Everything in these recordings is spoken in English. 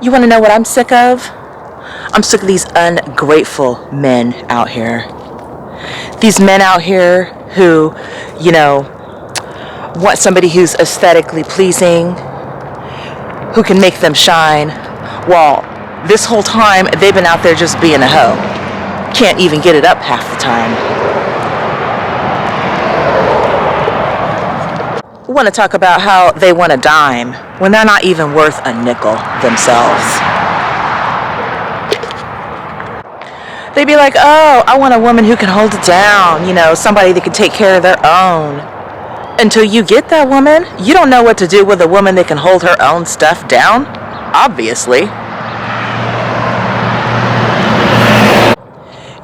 You want to know what I'm sick of? I'm sick of these ungrateful men out here. These men out here who, want somebody who's aesthetically pleasing, who can make them shine, while this whole time they've been out there just being a hoe. Can't even get it up half the time. Want to talk about how they want a dime when they're not even worth a nickel themselves. They'd be like, oh, I want a woman who can hold it down, somebody that can take care of their own. Until you get that woman, you don't know what to do with a woman that can hold her own stuff down, obviously.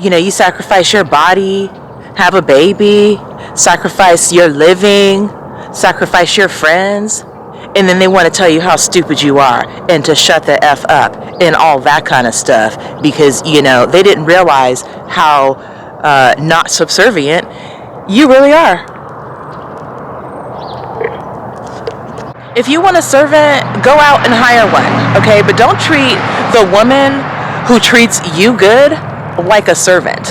You sacrifice your body, have a baby, sacrifice your living, sacrifice your friends, and then they want to tell you how stupid you are and to shut the F up and all that kind of stuff because, they didn't realize how not subservient you really are. If you want a servant, go out and hire one, okay? But don't treat the woman who treats you good like a servant.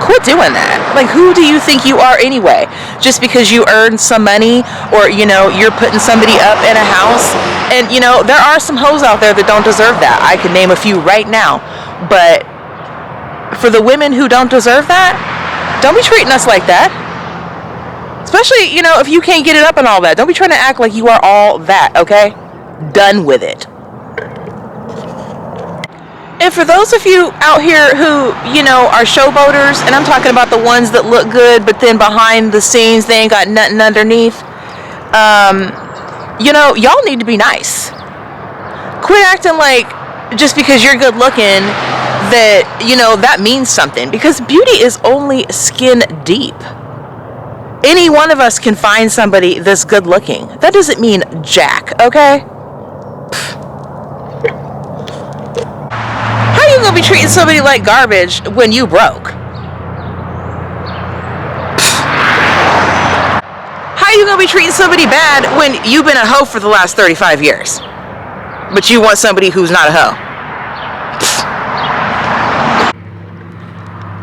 Quit doing that. Like, who do you think you are anyway? Just because you earned some money or, you're putting somebody up in a house. And, there are some hoes out there that don't deserve that. I could name a few right now. But for the women who don't deserve that, don't be treating us like that. Especially, if you can't get it up and all that. Don't be trying to act like you are all that, okay? Done with it. And for those of you out here who, are showboaters, and I'm talking about the ones that look good, but then behind the scenes, they ain't got nothing underneath, y'all need to be nice. Quit acting like just because you're good looking that, that means something. Because beauty is only skin deep. Any one of us can find somebody that's good looking. That doesn't mean jack, okay? How you gonna be treating somebody like garbage when you broke? How you gonna be treating somebody bad when you've been a hoe for the last 35 years? But you want somebody who's not a hoe?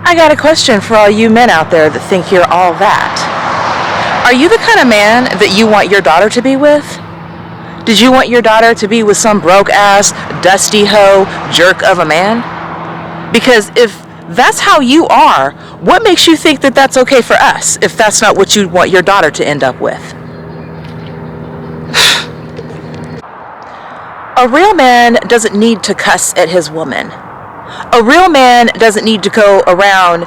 I got a question for all you men out there that think you're all that. Are you the kind of man that you want your daughter to be with? Did you want your daughter to be with some broke-ass, dusty hoe, jerk of a man? Because if that's how you are, what makes you think that that's okay for us if that's not what you want your daughter to end up with? A real man doesn't need to cuss at his woman. A real man doesn't need to go around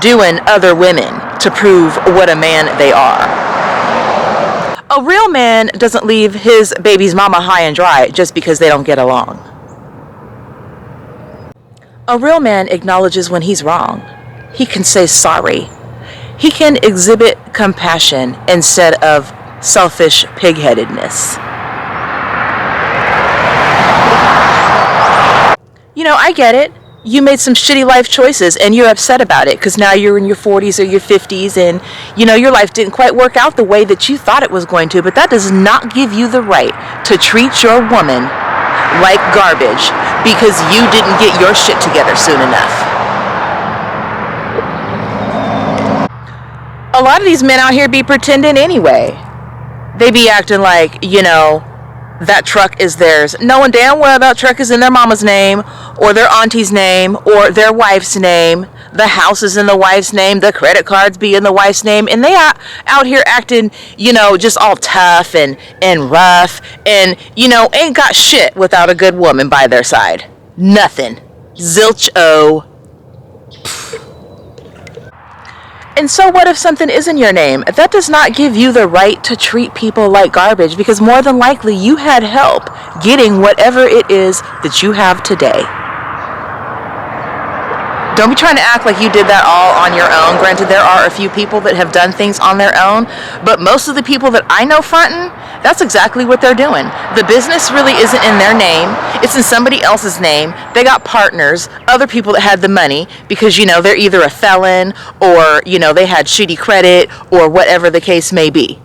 doing other women to prove what a man they are. A real man doesn't leave his baby's mama high and dry just because they don't get along. A real man acknowledges when he's wrong. He can say sorry. He can exhibit compassion instead of selfish pig-headedness. I get it. You made some shitty life choices and you're upset about it because now you're in your 40s or your 50s and, your life didn't quite work out the way that you thought it was going to, but that does not give you the right to treat your woman like garbage because you didn't get your shit together soon enough. A lot of these men out here be pretending anyway. They be acting like, that truck is theirs, knowing damn well that truck is in their mama's name or their auntie's name or their wife's name. The house is in the wife's name, the credit cards be in the wife's name, and they out here acting, just all tough and rough and, ain't got shit without a good woman by their side. Nothing. Zilch-o. And so what if something is in your name? That does not give you the right to treat people like garbage because more than likely you had help getting whatever it is that you have today. Don't be trying to act like you did that all on your own. Granted, there are a few people that have done things on their own, but most of the people that I know frontin', that's exactly what they're doing. The business really isn't in their name. It's in somebody else's name. They got partners, other people that had the money because, they're either a felon or, they had shitty credit or whatever the case may be.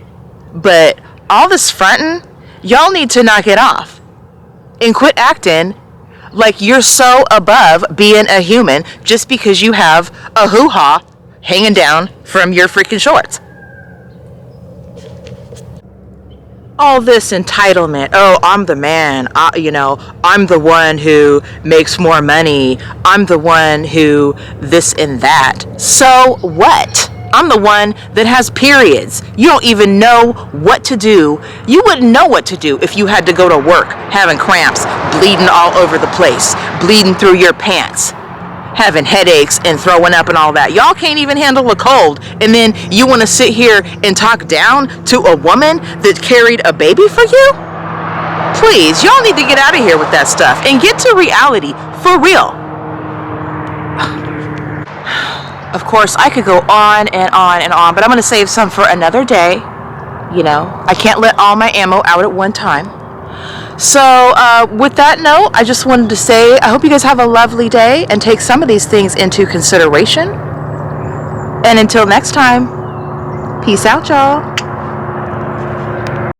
But all this frontin', y'all need to knock it off. And quit acting like you're so above being a human just because you have a hoo-ha hanging down from your freaking shorts. All this entitlement. Oh, I'm the man. I'm the one who makes more money. I'm the one who this and that. So what? I'm the one that has periods. You don't even know what to do. You wouldn't know what to do if you had to go to work having cramps, bleeding all over the place, bleeding through your pants, having headaches and throwing up and all that. Y'all can't even handle a cold, and then you want to sit here and talk down to a woman that carried a baby for you? Please, y'all need to get out of here with that stuff and get to reality for real. Of course, I could go on and on and on, but I'm going to save some for another day. I can't let all my ammo out at one time. So with that note, I just wanted to say I hope you guys have a lovely day and take some of these things into consideration. And until next time, peace out, y'all.